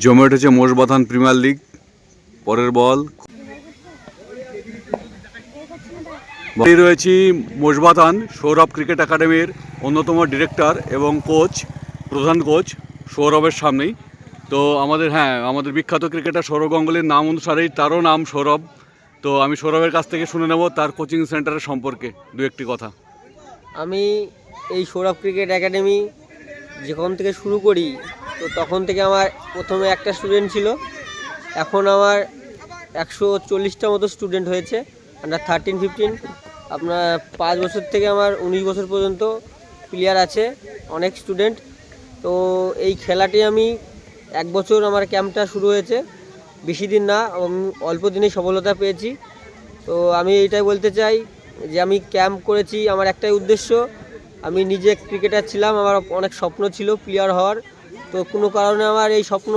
জমে উঠেছে মোষবাথান premier league. পরের বল রয়েছি মোষবাথান সৌরভ ক্রিকেট একাডেমির অন্যতম ডিরেক্টর এবং কোচ, প্রধান কোচ সৌরভের সামনেই। তো আমাদের বিখ্যাত ক্রিকেটার সৌরভ গাঙ্গুলির নাম অনুসারেই তারও নাম সৌরভ। তো আমি সৌরভের কাছ থেকে শুনে নেব তার কোচিং সেন্টারের সম্পর্কে দু একটি কথা। আমি এই সৌরভ ক্রিকেট একাডেমি যখন থেকে শুরু করি, তো তখন থেকে আমার প্রথমে একটা স্টুডেন্ট ছিল, এখন আমার 140টা মতো স্টুডেন্ট হয়েছে, আন্ডার 13-15। আপনার 5 বছর থেকে আমার 19 বছর পর্যন্ত প্লেয়ার আছে, অনেক স্টুডেন্ট। তো এই খেলাটি আমি 1 বছর আমার ক্যাম্পটা শুরু হয়েছে, বেশি দিন না, অল্প দিনেই সফলতা পেয়েছি। তো আমি এইটাই বলতে চাই যে আমি ক্যাম্প করেছি আমার একটাই উদ্দেশ্য। আমি নিজে ক্রিকেটার ছিলাম, আমার অনেক স্বপ্ন ছিল প্লেয়ার হওয়ার, তো কোনো কারণে আমার এই স্বপ্ন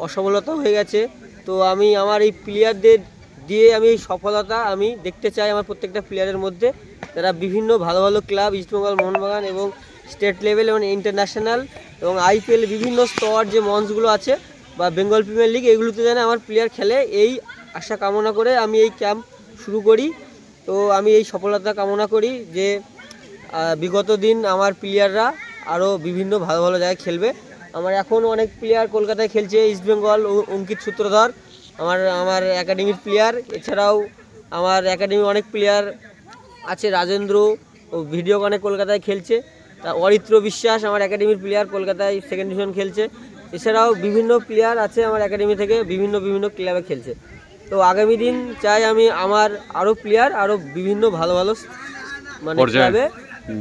অসফলতা হয়ে গেছে। তো আমি আমার এই প্লেয়ারদের দিয়ে আমি এই সফলতা আমি দেখতে চাই আমার প্রত্যেকটা প্লেয়ারের মধ্যে, যারা বিভিন্ন ভালো ভালো ক্লাব, ইস্টবেঙ্গল মোহনবাগান এবং স্টেট লেভেল এবং ইন্টারন্যাশনাল এবং আইপিএল বিভিন্ন স্তর যে মঞ্চগুলো আছে বা বেঙ্গল প্রিমিয়ার লিগ, এগুলোতে যেন আমার প্লেয়ার খেলে, এই আশা কামনা করে আমি এই ক্যাম্প শুরু করি। তো আমি এই সফলতা কামনা করি যে বিগত দিন আমার প্লেয়াররা আরও বিভিন্ন ভালো ভালো জায়গায় খেলবে। আমার এখনও অনেক প্লেয়ার কলকাতায় খেলছে, ইস্টবেঙ্গল অঙ্কিত সূত্রধর আমার একাডেমির প্লেয়ার। এছাড়াও আমার একাডেমি অনেক প্লেয়ার আছে, রাজেন্দ্র ও ভিডিওকনে কলকাতায় খেলছে, তা অরিত্র বিশ্বাস আমার একাডেমির প্লেয়ার কলকাতায় সেকেন্ড ডিভিশন খেলছে। এছাড়াও বিভিন্ন প্লেয়ার আছে আমার একাডেমি থেকে বিভিন্ন বিভিন্ন ক্লাবে খেলছে। তো আগামী দিন চাই আমি আমার আরও প্লেয়ার আরও বিভিন্ন ভালো ভালো মানে ক্লাবে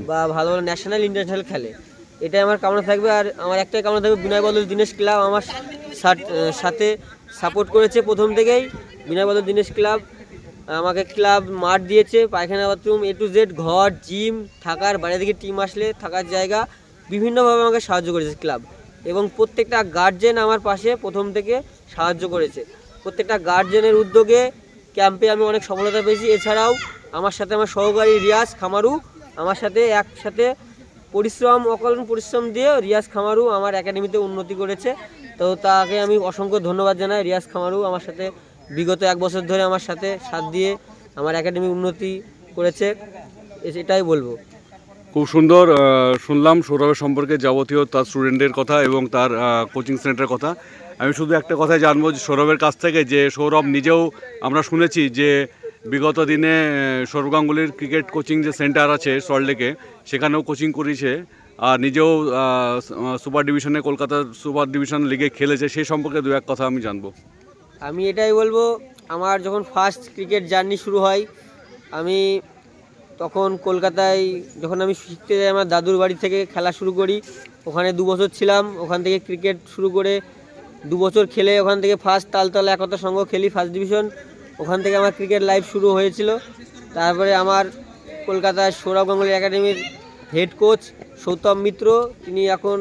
বা ভালো ভালো ন্যাশনাল ইন্টারন্যাশনাল খেলে, এটাই আমার কামনা থাকবে। আর আমার একটাই কামনা থাকবে, বিনয় বদল দীনেশ ক্লাব আমার সাথে সাপোর্ট করেছে প্রথম থেকেই। বিনয় বদল দীনেশ ক্লাব আমাকে ক্লাব মাঠ দিয়েছে, পায়খানা বাথরুম A to Z, ঘর, জিম, থাকার, বাইরে থেকে টিম আসলে থাকার জায়গা, বিভিন্নভাবে আমাকে সাহায্য করেছে ক্লাব। এবং প্রত্যেকটা গার্জেন আমার পাশে প্রথম থেকে সাহায্য করেছে। প্রত্যেকটা গার্জেনের উদ্যোগে ক্যাম্পে আমি অনেক সফলতা পেয়েছি। এছাড়াও আমার সাথে আমার সহকারী রিয়াজ খামারু আমার সাথে একসাথে অকালীন পরিশ্রম দিয়ে রিয়াজ খামারু আমার একাডেমিতে উন্নতি করেছে। তো তাকে আমি অসংখ্য ধন্যবাদ জানাই। রিয়াজ খামারু আমার সাথে বিগত 1 বছর ধরে আমার সাথে সাথ দিয়ে আমার একাডেমি উন্নতি করেছে, এটাই বলবো। খুব সুন্দর শুনলাম সৌরভের সম্পর্কে যাবতীয় তার স্টুডেন্টের কথা এবং তার কোচিং সেন্টারের কথা। আমি শুধু একটা কথাই জানবো যে সৌরভের কাছ থেকে, যে সৌরভ নিজেও আমরা শুনেছি যে বিগত দিনে সৌরভ গাঙ্গুলির ক্রিকেট কোচিং যে সেন্টার আছে সল্টলেকে, সেখানেও কোচিং করেছে আর নিজেও সুপার ডিভিশনে, কলকাতার সুপার ডিভিশন লিগে খেলেছে। সেই সম্পর্কে দু এক কথা আমি জানবো। আমি এটাই বলবো, আমার যখন ফার্স্ট ক্রিকেট জার্নি শুরু হয়, আমি তখন কলকাতায় যখন আমি শিখতে যাই, আমার দাদুর বাড়ি থেকে খেলা শুরু করি। ওখানে 2 বছর ছিলাম, ওখান থেকে ক্রিকেট শুরু করে 2 বছর খেলে ওখান থেকে ফার্স্ট তালতলা একতা সংঘ খেলি, ফার্স্ট ডিভিশন। ওখান থেকে আমার ক্রিকেট লাইফ শুরু হয়েছিল। তারপরে আমার কলকাতায় সৌরভ গাঙ্গুলি একাডেমির হেড কোচ সৌতম মিত্র, তিনি এখন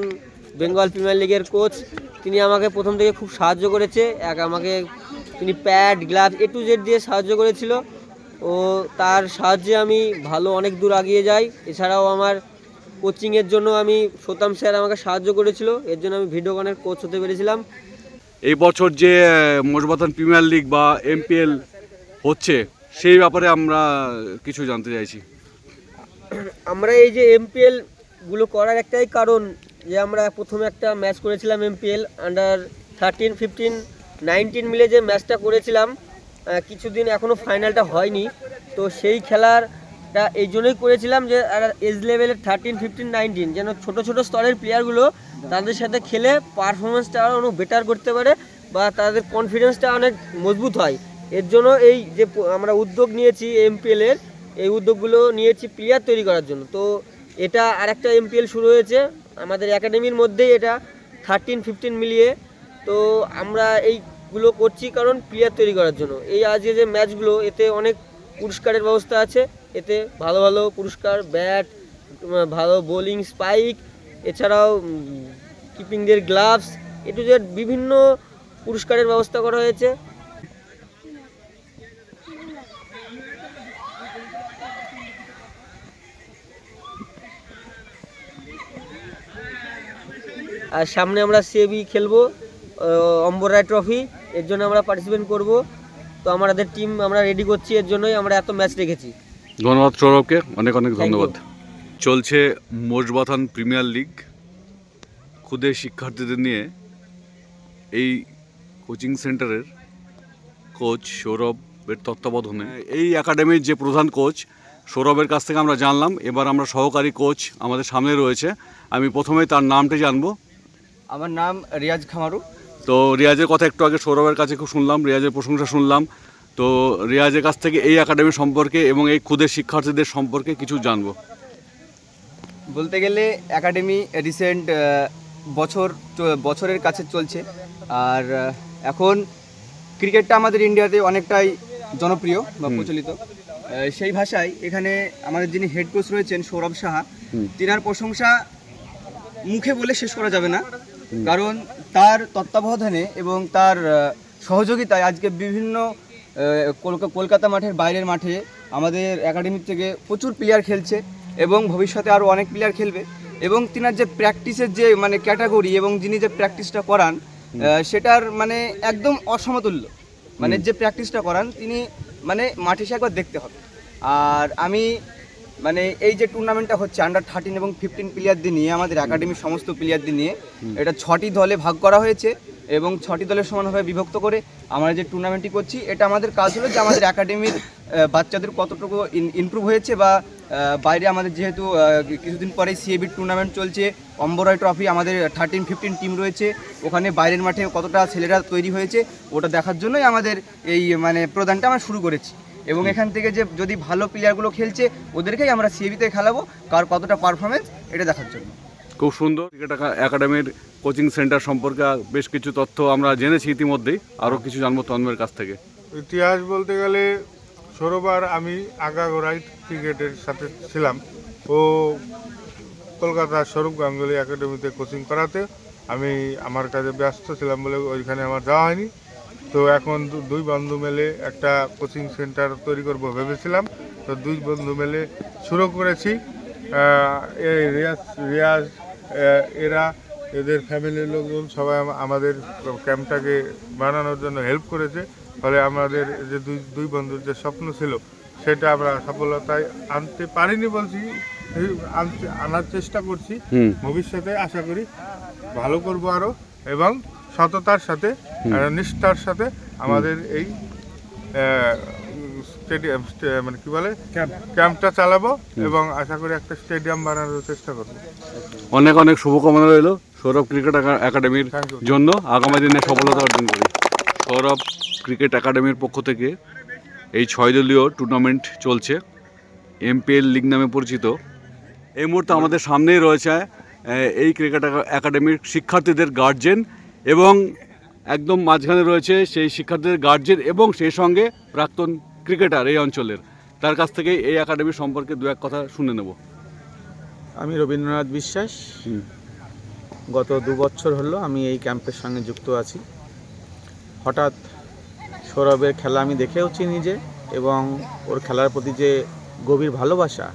বেঙ্গল প্রিমিয়ার লিগের কোচ। তিনি আমাকে প্রথম থেকে খুব সাহায্য করেছে, আমাকে তিনি pad, gloves A to Z দিয়ে সাহায্য করেছিল ও তার সাহায্যে আমি ভালো অনেক দূর এগিয়ে যাই। এছাড়াও আমার কোচিংয়ের জন্য আমি সৌতম স্যার আমাকে সাহায্য করেছিল, এর জন্য আমি ভিডিওকনের কোচ হতে পেরেছিলাম। এই বছর যে মোষবাথান প্রিমিয়ার লিগ বা MPL হচ্ছে, সেই ব্যাপারে আমরা কিছু জানতে চাইছি। আমরা এই যে MPLগুলো করার একটাই কারণ, যে আমরা প্রথমে একটা ম্যাচ করেছিলাম MPL আন্ডার 13, 15, 19 মিলে যে ম্যাচটা করেছিলাম, কিছুদিন এখনও ফাইনালটা হয়নি। তো সেই খেলাটা এই জন্যই করেছিলাম যে এজ লেভেলের 13, 15, 19 যেন ছোটো ছোটো স্তরের প্লেয়ারগুলো তাদের সাথে খেলে পারফরমেন্সটা আরও অনেক বেটার করতে পারে বা তাদের কনফিডেন্সটা অনেক মজবুত হয়। এর জন্য এই যে আমরা উদ্যোগ নিয়েছি MPLের, এই উদ্যোগগুলো নিয়েছি প্লেয়ার তৈরি করার জন্য। তো এটা আরেকটা MPL শুরু হয়েছে আমাদের একাডেমির মধ্যেই, এটা 13, 15 মিলিয়ে। তো আমরা এইগুলো করছি কারণ প্লেয়ার তৈরি করার জন্য। এই আজকে যে ম্যাচগুলো, এতে অনেক পুরস্কারের ব্যবস্থা আছে, এতে ভালো ভালো পুরস্কার, ব্যাট, ভালো বোলিং স্পাইক, এছাড়াও কিপিংদের গ্লাভস, A to Z বিভিন্ন পুরস্কারের ব্যবস্থা করা হয়েছে। আর সামনে আমরা CAB খেলবো, অম্বররায় ট্রফি, এর জন্য আমরা পার্টিসিপেট করব। তো আমাদের টিম আমরা রেডি করছি, এর জন্যই আমরা এত ম্যাচ রেখেছি। ধন্যবাদ সৌরভকে, অনেক অনেক Thank you. ধন্যবাদ। চলছে মোজবাথান প্রিমিয়ার লিগ। ক্ষুদে শিক্ষার্থীদের নিয়ে এই কোচিং সেন্টারের কোচ সৌরভের তত্ত্বাবধানে এই একাডেমির যে প্রধান কোচ সৌরভের কাছ থেকে আমরা জানলাম। এবার আমরা সহকারী কোচ আমাদের সামনে রয়েছে, আমি প্রথমে তার নামটা জানবো। আমার নাম রিয়াজ খামারু। তো রিয়াজের কথা একটু আগে সৌরভের কাছে খুব শুনলাম, রিয়াজের প্রশংসা শুনলাম। তো রিয়াজের কাছ থেকে এই একাডেমি সম্পর্কে এবং এই ক্ষুদে শিক্ষার্থীদের সম্পর্কে কিছু জানবো। বলতে গেলে একাডেমি রিসেন্ট বছরের কাছে চলছে। আর এখন ক্রিকেটটা আমাদের ইন্ডিয়াতে অনেকটাই জনপ্রিয় বা প্রচলিত। সেই ভাষায় এখানে আমাদের যিনি হেড কোচ রয়েছেন সৌরভ সাহা, তিনার প্রশংসা মুখে বলে শেষ করা যাবে না। কারণ তার তত্ত্বাবধানে এবং তার সহযোগিতায় আজকে বিভিন্ন কলকাতা মাঠের বাইরের মাঠে আমাদের একাডেমি থেকে প্রচুর প্লেয়ার খেলছে এবং ভবিষ্যতে আরও অনেক প্লেয়ার খেলবে। এবং তিনার যে প্র্যাকটিসের যে মানে ক্যাটাগরি এবং যিনি যে প্র্যাকটিসটা করান সেটার মানে একদম অসমতুল্য। মানে যে প্র্যাকটিসটা করান তিনি মানে মাঠে এসে একবার দেখতে হবে। আর আমি মানে এই যে টুর্নামেন্টটা হচ্ছে আন্ডার 13 এবং 15 প্লেয়ারদের নিয়ে, আমাদের একাডেমির সমস্ত প্লেয়ারদের নিয়ে এটা 6টি দলে ভাগ করা হয়েছে এবং 6টি দলের সমানভাবে বিভক্ত করে আমরা যে টুর্নামেন্টটি করছি, এটা আমাদের কাজ হলো যে আমাদের একাডেমির বাচ্চাদের কতটুকু ইমপ্রুভ হয়েছে বা বাইরে আমাদের যেহেতু কিছুদিন পরে সিএবির টুর্নামেন্ট চলছে, অম্বররায় ট্রফি, আমাদের 13-15 টিম রয়েছে, ওখানে বাইরের মাঠে কতটা ছেলেরা তৈরি হয়েছে ওটা দেখার জন্যই আমাদের এই মানে প্রদানটা আমরা শুরু করেছি। এবং এখান থেকে যে যদি ভালো প্লেয়ারগুলো খেলছে ওদেরকেই আমরা সিএবিতে খেলাবো, কার কতটা পারফরমেন্স এটা দেখার জন্য। খুব সুন্দর। ক্রিকেট একাডেমির কোচিং সেন্টার সম্পর্কে বেশ কিছু তথ্য আমরা জেনেছি ইতিমধ্যেই, আরও কিছু জানবো তন্ময়ের কাছ থেকে। ইতিহাস বলতে গেলে সৌরভ আর আমি আগাগোড়াই ক্রিকেটের সাথে ছিলাম। ও কলকাতার স্বরূপ গাঙ্গুলি একাডেমিতে কোচিং করাতে, আমি আমার কাজে ব্যস্ত ছিলাম বলে ওইখানে আমার যাওয়া হয়নি। তো এখন দুই বন্ধু মিলে একটা কোচিং সেন্টার তৈরি করব ভেবেছিলাম। তো দুই বন্ধু মিলে শুরু করেছি। এই রিয়াজ এরা এদের ফ্যামিলির লোকজন সবাই আমাদের ক্যাম্পটাকে বানানোর জন্য হেল্প করেছে। ফলে আমাদের যে দুই বন্ধুর যে স্বপ্ন ছিল সেটা আমরা সফলতায় আনতে পারিনি বলছি, আনার চেষ্টা করছি। ভবিষ্যতে আশা করি ভালো করব আরও, এবং সততার সাথে নিষ্ঠার সাথে আমাদের এই স্টেডিয়াম মানে কি বলে ক্যাম্পটা চালাবো এবং আশা করি একটা স্টেডিয়াম বানানোর চেষ্টা করবো। অনেক অনেক শুভকামনা রইল সৌরভ ক্রিকেট একাডেমির জন্য, আগামী দিনে সফলতা অর্জন করি। সৌরভ ক্রিকেট একাডেমির পক্ষ থেকে এই 6 দলীয় টুর্নামেন্ট চলছে, এমপিএল লিগ নামে পরিচিত। এই মুহূর্তে আমাদের সামনেই রয়েছে এই ক্রিকেট একাডেমির শিক্ষার্থীদের গার্জেন, এবং একদম মাঝখানে রয়েছে সেই শিক্ষার্থীদের গার্জেন এবং সেই সঙ্গে প্রাক্তন ক্রিকেটার এই অঞ্চলের। তার কাছ থেকে এই একাডেমি সম্পর্কে দু এক কথা শুনে নেব। আমি রবীন্দ্রনাথ বিশ্বাস। গত 2 বছর হলো আমি এই ক্যাম্পের সঙ্গে যুক্ত আছি। হঠাৎ সৌরভের খেলা আমি দেখেওছি নিজে, এবং ওর খেলার প্রতি যে গভীর ভালোবাসা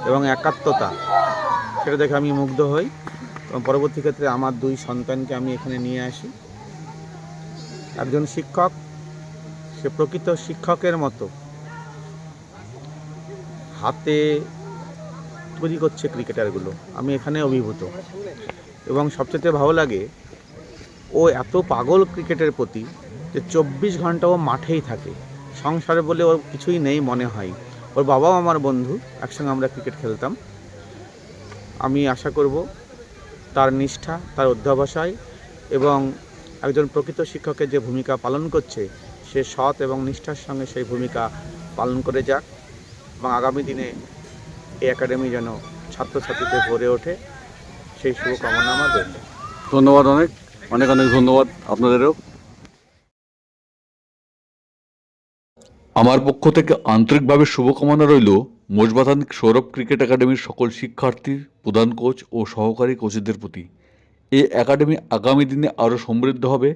এবং একাত্মতা সেটা দেখে আমি মুগ্ধ হই। এবং পরবর্তী ক্ষেত্রে আমার 2 সন্তানকে আমি এখানে নিয়ে আসি। একজন শিক্ষক, সে প্রকৃত শিক্ষকের মতো হাতে তৈরি করছে ক্রিকেটারগুলো, আমি এখানে অভিভূত। এবং সবচেয়ে ভালো লাগে ও এত পাগল ক্রিকেটের প্রতি যে 24 ঘন্টা ও মাঠেই থাকে। সংসারে বলে ওর কিছুই নেই মনে হয়। ওর বাবাও আমার বন্ধু, একসঙ্গে আমরা ক্রিকেট খেলতাম। আমি আশা করব তার নিষ্ঠা, তার অধ্যবসায় এবং একজন প্রকৃত শিক্ষকের যে ভূমিকা পালন করছে সে সৎ এবং নিষ্ঠার সঙ্গে সেই ভূমিকা পালন করে যাক, এবং আগামী দিনে এই একাডেমি যেন ছাত্রছাত্রীদের ভরে ওঠে সেই শুভকামনা আমার রইল। ধন্যবাদ, অনেক অনেক অনেক ধন্যবাদ আপনাদেরও। আমার পক্ষ থেকে আন্তরিকভাবে শুভকামনা রইল মোজবাথান সৌরভ ক্রিকেট একাডেমির সকল শিক্ষার্থী, প্রধান কোচ ও সহকারী কোচদের প্রতি। এই একাডেমি আগামী দিনে আরও সমৃদ্ধ হবে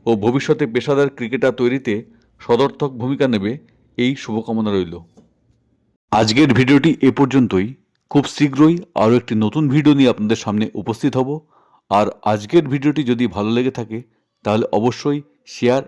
ও ভবিষ্যতে পেশাদার ক্রিকেটার তৈরিতে সদর্থক ভূমিকা নেবে, এই শুভকামনা রইল। আজকের ভিডিওটি এ পর্যন্তই। খুব শীঘ্রই আরও একটি নতুন ভিডিও নিয়ে আপনাদের সামনে উপস্থিত হব। আর আজকের ভিডিওটি যদি ভালো লেগে থাকে তাহলে অবশ্যই শেয়ার